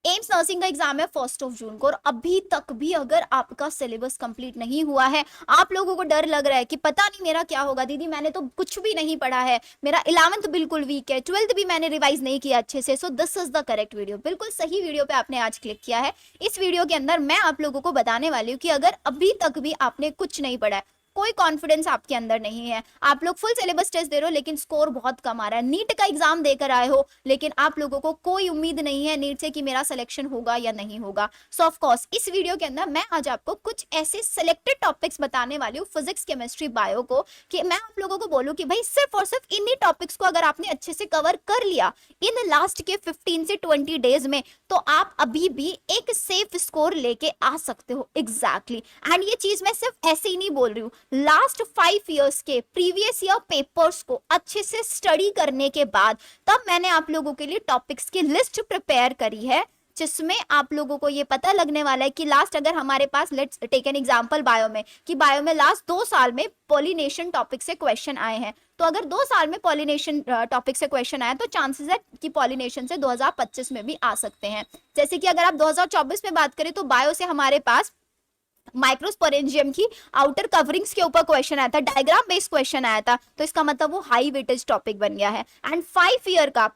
AIIMS nursing का exam है 1 जून को, और अभी तक भी अगर आपका सिलेबस कंप्लीट नहीं हुआ है, आप लोगों को डर लग रहा है कि पता नहीं मेरा क्या होगा, दीदी मैंने तो कुछ भी नहीं पढ़ा है, मेरा 11th बिल्कुल वीक है, 12th भी मैंने रिवाइज नहीं किया अच्छे से, so this is the correct video. बिल्कुल सही वीडियो पे आपने आज क्लिक किया है। इस वीडियो के अंदर मैं आप लोगों को बताने वाली हूँ कि अगर अभी तक भी आपने कुछ नहीं पढ़ा है, कोई कॉन्फिडेंस आपके अंदर नहीं है, आप लोग फुल सिलेबस टेस्ट दे रहे हो लेकिन स्कोर बहुत कम आ रहा है, नीट का एग्जाम देकर आए हो लेकिन आप लोगों को कोई उम्मीद नहीं है नीट से कि मेरा सिलेक्शन होगा या नहीं होगा, सो ऑफ कोर्स इस वीडियो के अंदर मैं आज आपको कुछ ऐसे सिलेक्टेड टॉपिक्स बताने वाली हूँ फिजिक्स केमिस्ट्री बायो को, कि मैं आप लोगों को बोलूँ कि भाई सिर्फ और सिर्फ इन्हीं टॉपिक्स को अगर आपने अच्छे से कवर कर लिया इन लास्ट के 15 से 20 डेज में, तो आप अभी भी एक सेफ स्कोर लेके आ सकते हो। एग्जैक्टली एंड ये चीज मैं सिर्फ ऐसे ही नहीं बोल रही हूँ, लास्ट 5 इयर्स के प्रीवियस ईयर पेपर्स को अच्छे से स्टडी करने के बाद तब मैंने आप लोगों के लिए टॉपिक्स की लिस्ट प्रिपेयर करी है, जिसमें आप लोगों को ये पता लगने वाला है कि लास्ट अगर हमारे पास, let's take an example bio में, कि बायो में लास्ट 2 साल में पॉलिनेशन टॉपिक से क्वेश्चन आए हैं, तो अगर 2 साल में पॉलिनेशन टॉपिक से क्वेश्चन आया तो चांसेस है कि पॉलिनेशन से 2025 में भी आ सकते हैं। जैसे कि अगर आप 2024 में बात करें तो बायो से हमारे पास माइक्रोस्पोरेंजियम की आउटर कवरिंग्स के ऊपर क्वेश्चन आया था, डायग्राम बेस्ड क्वेश्चन आया था, तो इसका मतलब वो हाई वेटेज टॉपिक बन गया है। एंड 5 ईयर का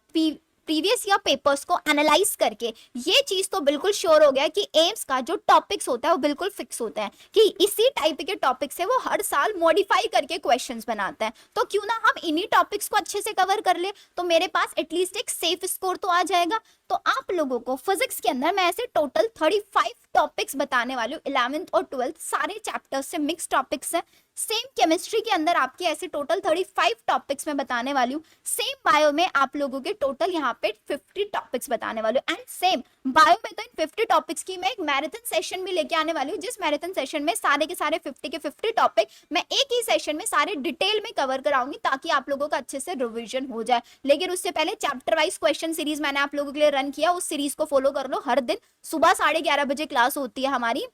प्रीवियस ईयर पेपर्स को एनालाइज करके ये चीज तो बिल्कुल श्योर हो गया कि एम्स का जो टॉपिक्स होता है वो बिल्कुल फिक्स होता है कि इसी टाइप के टॉपिक से वो हर साल मॉडिफाई करके क्वेश्चंस बनाता है, तो क्यों ना हम इन्हीं टॉपिक्स को अच्छे से कवर कर ले, तो मेरे पास एटलीस्ट एक सेफ स्कोर तो आ जाएगा। तो आप लोगों को फिजिक्स के अंदर मैं ऐसे टोटल 35 टॉपिक्स बताने वाली हूँ, 11th और 12th सारे चैप्टर्स से मिक्स टॉपिक्स है। सेम केमिस्ट्री के अंदर आपके ऐसे टोटल 35 टॉपिक्स में बताने वाली हूँ, सेम बायो में आप लोगों के टोटल यहाँ पे 50 टॉपिक्स बताने वाली हूँ, एंड सेम बायो में तो इन 50 टॉपिक्स की मैं एक मैराथन सेशन भी लेके आने वाली हूँ, जिस मैराथन सेशन में सारे के सारे 50 के 50 टॉपिक मैं एक ही सेशन में सारे डिटेल में कवर कराऊंगी, ताकि आप लोगों का अच्छे से रिविजन हो जाए। लेकिन उससे पहले चैप्टर वाइज क्वेश्चन सीरीज मैंने आप लोगों के लिए रन किया, उस सीरीज को फॉलो कर लो। हर दिन सुबह 11:30 बजे क्लास होती है हमारी,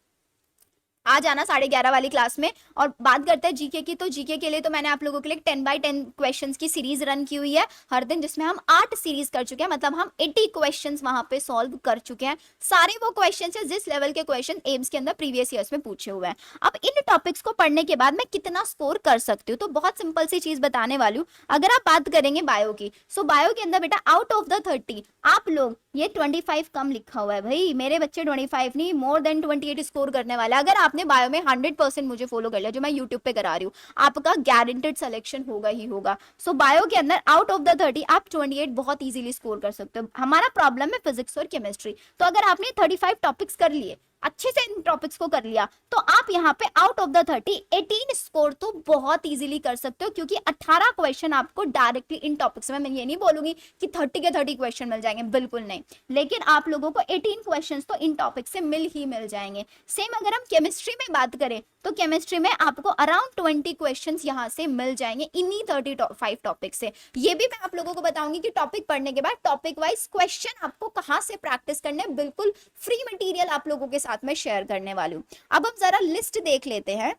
आ जाना 11:30 वाली क्लास में। और बात करते हैं जीके की, तो जीके के लिए तो मैंने आप लोगों के लिए 10x10 क्वेश्चंस की सीरीज रन की हुई है हर दिन, जिसमें हम 8 सीरीज कर चुके हैं, मतलब हम 80 क्वेश्चंस वहां पे सॉल्व कर चुके हैं। सारे वो क्वेश्चंस है जिस लेवल के क्वेश्चन एम्स के अंदर प्रीवियस ईयर्स में पूछे हुए हैं। अब इन टॉपिक्स को पढ़ने के बाद मैं कितना स्कोर कर सकती हूँ, तो बहुत सिंपल सी चीज बताने वाली हूँ। अगर आप बात करेंगे बायो की, सो बायो के अंदर बेटा आउट ऑफ द 30 आप लोग, ये 25 कम लिखा हुआ है भाई, मेरे बच्चे 25 नहीं मोर देन 28 स्कोर करने वाले। अगर आपने बायो में 100% मुझे फॉलो कर लिया, जो मैं यूट्यूब पे करा रही हूँ, आपका गारंटेड सिलेक्शन होगा ही होगा। सो बायो के अंदर आउट ऑफ द 30 आप 28 बहुत इजीली स्कोर कर सकते हो। हमारा प्रॉब्लम है फिजिक्स और केमिस्ट्री, तो अगर आपने 35 टॉपिक्स कर लिए, अच्छे से इन टॉपिक्स को कर लिया, तो आप यहाँ पे आउट ऑफ द 30 18 स्कोर तो बहुत इजीली कर सकते हो, क्योंकि 18 क्वेश्चन आपको डायरेक्टली इन टॉपिक्स में, मैं ये नहीं बोलूंगी कि 30 के 30 क्वेश्चन मिल जाएंगे, बिल्कुल नहीं, लेकिन आप लोगों को 18 क्वेश्चंस तो इन टॉपिक से मिल ही मिल जाएंगे। सेम अगर हम केमिस्ट्री में बात करें तो केमिस्ट्री में आपको अराउंड 20 क्वेश्चंस यहाँ से मिल जाएंगे इन्हीं 35 टॉपिक से। ये भी मैं आप लोगों को बताऊंगी कि टॉपिक पढ़ने के बाद टॉपिक वाइज क्वेश्चन आपको कहाँ से प्रैक्टिस करने, बिल्कुल फ्री मटेरियल आप लोगों के साथ में शेयर करने वाली हूँ। अब हम जरा लिस्ट देख लेते हैं।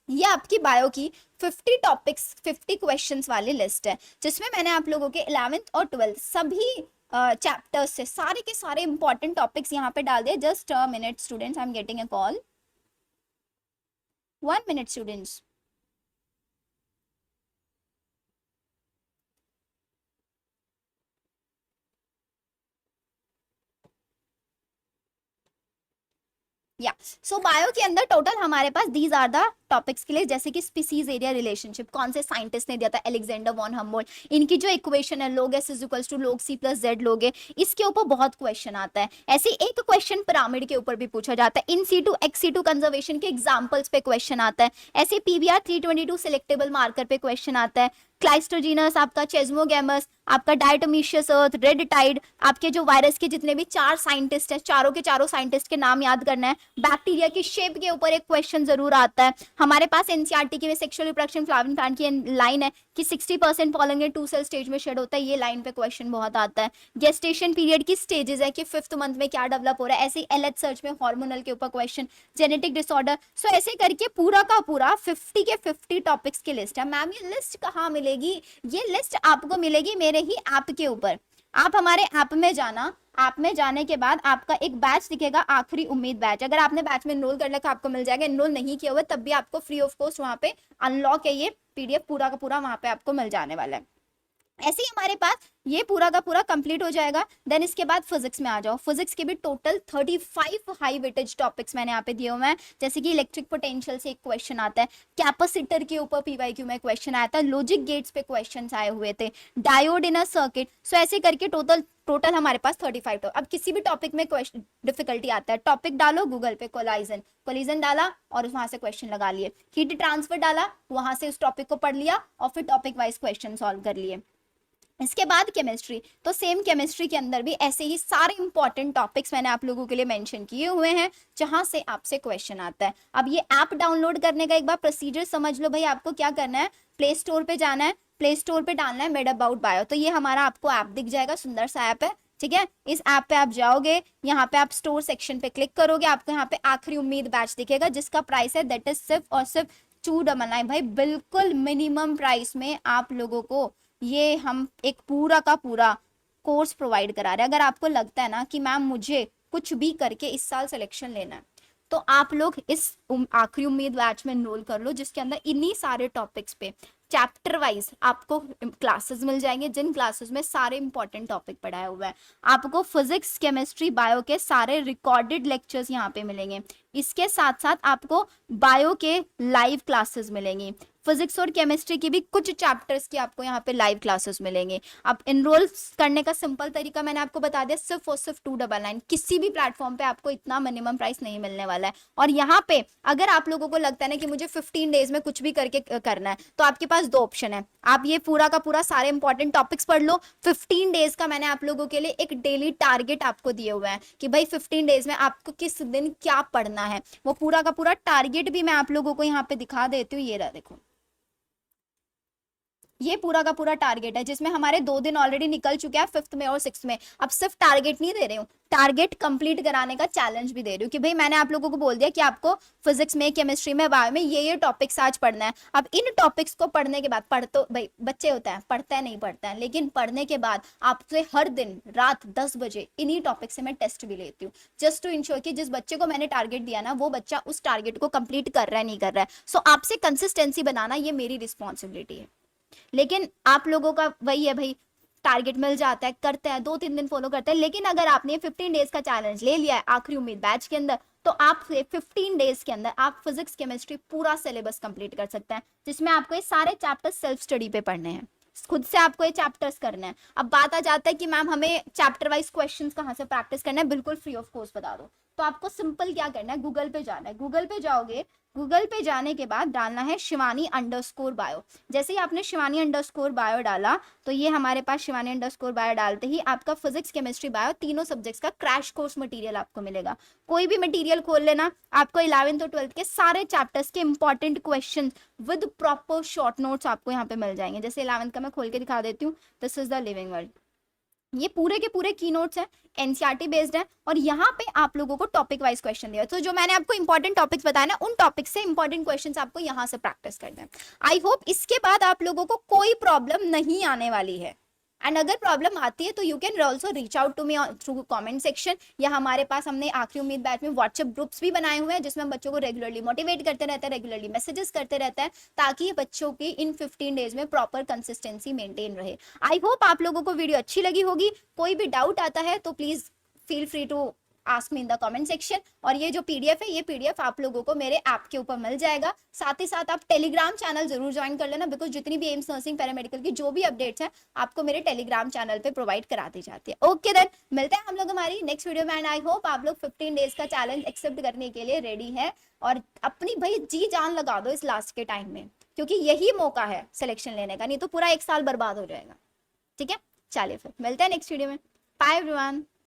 ये आपकी बायो की 50 टॉपिक्स 50 क्वेश्चंस वाली लिस्ट है, जिसमें मैंने आप लोगों के 11th और 12th सभी चैप्टर्स से सारे के सारे इंपॉर्टेंट टॉपिक्स यहाँ पे डाल दिए। Just a minute students, I am getting a call, 1 minute students. या सो बायो के अंदर टोटल हमारे पास दीज आर द टॉपिक्स के लिए, जैसे कि स्पीसीज एरिया रिलेशनशिप कौन से साइंटिस्ट ने दिया था, अलेक्जेंडर वॉन हम्बोल्ट, इनकी जो इक्वेशन है log s equals to log c plus Z log a, इसके ऊपर बहुत क्वेश्चन आता है। ऐसे एक क्वेश्चन पिरामिड के ऊपर भी पूछा जाता है, in situ ex situ conservation के एग्जांपल्स पे क्वेश्चन आता है, ऐसे पीबीआर 322 सिलेक्टेबल मार्कर पे क्वेश्चन आता है, क्लाइस्टोजीनस, आपका चेस्मोगेमस, आपका डायटोमीशियस अर्थ, रेड टाइड, आपके जो वायरस के जितने भी 4 साइंटिस्ट हैं, चारों के चारों साइंटिस्ट के नाम याद करना है। बैक्टीरिया की शेप के ऊपर एक क्वेश्चन जरूर आता है। हमारे पास एनसीईआरटी की सेक्सुअल रिप्रोडक्शन फ्लावरिंग प्लांट की लाइन है कि 60% पॉलन के 2 सेल स्टेज में शेड होता है, ये लाइन पे क्वेश्चन बहुत आता है। गेस्टेशन पीरियड की स्टेजेस है कि 5th मंथ में क्या डेवलप हो रहा है, ऐसे एलएच सर्च में हार्मोनल के ऊपर क्वेश्चन, जेनेटिक डिसऑर्डर। सो ऐसे करके पूरा का पूरा 50 के 50 टॉपिक्स की लिस्ट है। मैम ये लिस्ट कहाँ मिलेगी? ये लिस्ट आपको मिलेगी मेरे ही ऐप के ऊपर। आप हमारे ऐप में जाना, ऐप में जाने के बाद आपका एक बैच दिखेगा, आखिरी उम्मीद बैच। अगर आपने बैच में एनरोल कर रखा आपको मिल जाएगा, एनरोल नहीं किया हुआ तब भी आपको फ्री ऑफ कॉस्ट वहां पे अनलॉक है ये पीडीएफ पूरा का पूरा वहां पे आपको मिल जाने वाला है। ऐसे ही हमारे पास ये पूरा का पूरा कंप्लीट हो जाएगा। देन इसके बाद फिजिक्स में आ जाओ। फिजिक्स के भी टोटल 35 हाई वेटेज टॉपिक्स मैंने यहाँ पे दिए हुए हैं, जैसे कि इलेक्ट्रिक पोटेंशियल से एक क्वेश्चन आता है, कैपेसिटर के ऊपर पीवाईक्यू में क्वेश्चन आया था, लॉजिक गेट्स पे क्वेश्चंस आए हुए थे, डायोड इन अ सर्किट। सो ऐसे करके टोटल हमारे पास 35। तो अब किसी भी टॉपिक में क्वेश्चन डिफिकल्टी आता है, टॉपिक डालो गूगल पे, कोलिजन डाला और वहां से क्वेश्चन लगा लिए, हीट ट्रांसफर डाला, वहां से उस टॉपिक को पढ़ लिया और फिर टॉपिक वाइज क्वेश्चन सॉल्व कर लिए। इसके बाद केमिस्ट्री, तो सेम केमिस्ट्री के अंदर भी ऐसे ही सारे इंपॉर्टेंट टॉपिक्स मैंने आप लोगों के लिए मेंशन किए हुए हैं जहां से आपसे क्वेश्चन आता है। अब ये ऐप डाउनलोड करने का एक बार प्रोसीजर समझ लो भाई। आपको क्या करना है, प्ले स्टोर पे जाना है, प्ले स्टोर पे डालना है मेड अबाउट बायो, तो ये हमारा आपको ऐप दिख जाएगा, सुंदर सा ऐप है, ठीक है। इस ऐप पे आप जाओगे, यहाँ पे आप स्टोर सेक्शन पे क्लिक करोगे, आपको यहाँ पे आखिरी उम्मीद बैच दिखेगा जिसका प्राइस है दैट इज सिर्फ और सिर्फ 299। भाई बिल्कुल मिनिमम प्राइस में आप लोगों को ये हम एक पूरा का पूरा कोर्स प्रोवाइड करा रहे हैं। अगर आपको लगता है ना कि मैम मुझे कुछ भी करके इस साल सिलेक्शन लेना है, तो आप लोग इस आखिरी उम्मीद बैच में एनरोल कर लो, जिसके अंदर इन्हीं सारे टॉपिक्स पे चैप्टर वाइज आपको क्लासेस मिल जाएंगे, जिन क्लासेस में सारे इंपॉर्टेंट टॉपिक पढ़ाया हुआ है। आपको फिजिक्स केमिस्ट्री बायो के सारे रिकॉर्डेड लेक्चर्स यहाँ पे मिलेंगे। इसके साथ साथ आपको बायो के लाइव क्लासेस मिलेंगी, फिजिक्स और केमिस्ट्री की भी कुछ चैप्टर्स की आपको यहाँ पे लाइव क्लासेस मिलेंगे। अब एनरोल करने का सिंपल तरीका मैंने आपको बता दिया, सिर्फ और सिर्फ 299। किसी भी प्लेटफॉर्म पे आपको इतना मिनिमम प्राइस नहीं मिलने वाला है। और यहाँ पे अगर आप लोगों को लगता है ना कि मुझे 15 डेज में कुछ भी करके करना है, तो आपके पास दो ऑप्शन है। आप ये पूरा का पूरा सारे इंपॉर्टेंट टॉपिक्स पढ़ लो। 15 डेज का मैंने आप लोगों के लिए एक डेली टारगेट आपको दिए हुए हैं कि भाई 15 डेज में आपको किस दिन क्या पढ़ना है, वो पूरा का पूरा टारगेट भी मैं आप लोगों को यहाँ पे दिखा देती हूँ। ये रहा देखो, ये पूरा का पूरा टारगेट है, जिसमें हमारे 2 दिन ऑलरेडी निकल चुके हैं, 5th में और 6th में। अब सिर्फ टारगेट नहीं दे रही हूँ, टारगेट कंप्लीट कराने का चैलेंज भी दे रही हूँ कि भाई मैंने आप लोगों को बोल दिया कि आपको फिजिक्स में, केमिस्ट्री में, बायो में ये टॉपिक्स आज पढ़ना है। अब इन टॉपिक्स को पढ़ने के बाद, पढ़ तो भाई बच्चे होता है, पढ़ता है नहीं पढ़ता है, लेकिन पढ़ने के बाद आपसे हर दिन रात 10 बजे इन्हीं टॉपिक से मैं टेस्ट भी लेती हूँ, जस्ट टू इंश्योर कि जिस बच्चे को मैंने टारगेट दिया ना, वो बच्चा उस टारगेट को कंप्लीट कर रहा है नहीं कर रहा है। सो आपसे कंसिस्टेंसी बनाना ये मेरी रिस्पॉन्सिबिलिटी है। लेकिन आप लोगों का वही है भाई, टारगेट मिल जाता है, करते हैं, 2-3 दिन फॉलो करते हैं। लेकिन अगर आपने 15 डेज का चैलेंज ले लिया है आखिरी उम्मीद बैच के अंदर, तो आप 15 डेज के अंदर आप फिजिक्स केमिस्ट्री पूरा सिलेबस कंप्लीट कर सकते हैं, जिसमें आपको ये सारे चैप्टर्स सेल्फ स्टडी पे पढ़ने हैं, खुद से आपको ये चैप्टर्स करने हैं। अब बात आ जाता है कि मैम हमें चैप्टर वाइज क्वेश्चंस कहाँ से प्रैक्टिस करना है, बिल्कुल फ्री ऑफ कॉस्ट बता दो। तो आपको सिंपल क्या करना है, गूगल पे जाना है। गूगल पे जाओगे, गूगल पे जाने के बाद डालना है शिवानी_बायो। जैसे ही आपने शिवानी_बायो डाला, तो ये हमारे पास शिवानी_बायो डालते ही आपका फिजिक्स केमिस्ट्री बायो तीनों सब्जेक्ट्स का क्रैश कोर्स मटेरियल आपको मिलेगा। कोई भी मटेरियल खोल लेना, आपको 11th और 12th के सारे चैप्टर्स के important question with proper short notes आपको यहाँ पे मिल जाएंगे। जैसे 11th का मैं खोल के दिखा देती हूँ, this is the living world. ये पूरे के पूरे की नोट्स हैं, एनसीईआरटी बेस्ड है, और यहाँ पे आप लोगों को टॉपिक वाइज क्वेश्चन दिया। तो जो मैंने आपको इंपॉर्टेंट टॉपिक्स बताया ना, उन टॉपिक से इंपॉर्टेंट क्वेश्चंस आपको यहाँ से प्रैक्टिस करना है। आई होप इसके बाद आप लोगों को कोई प्रॉब्लम नहीं आने वाली है। एंड अगर प्रॉब्लम आती है तो you can also reach out to me through comment section, या हमारे पास हमने आखिरी उम्मीद बैच में व्हाट्सएप ग्रुप्स भी बनाए हुए हैं, जिसमें हम बच्चों को रेगुलरली मोटिवेट करते रहते हैं, रेगुलरली मैसेजेस करते रहते हैं, ताकि बच्चों की इन 15 डेज में प्रॉपर कंसिस्टेंसी मेंटेन रहे। आई होप आप लोगों को वीडियो अच्छी लगी होगी। कोई भी डाउट आता है तो please feel free to ask me in the comment section. और ये जो पीडीएफ है, ये पीडीएफ आप लोगों को मेरे ऐप के ऊपर मिल जाएगा। साथ ही साथ आप टेलीग्राम चैनल जरूर ज्वाइन कर लेना, बिकॉज जितनी भी एम्स नर्सिंग पैरामेडिकल की जो भी अपडेट्स हैं, आपको मेरे टेलीग्राम चैनल पे प्रोवाइड करा दी जाती है। ओके देन, मिलते हैं हम लोग हमारी नेक्स्ट वीडियो में। एंड आई होप आप लोग 15 डेज का चैलेंज एक्सेप्ट करने के लिए रेडी है, और अपनी भाई जी जान लगा दो इस लास्ट के टाइम में, क्योंकि यही मौका है सिलेक्शन लेने का, नहीं तो पूरा 1 साल बर्बाद हो जाएगा। ठीक है, चलिए फिर मिलते हैं नेक्स्ट वीडियो में। Bye everyone.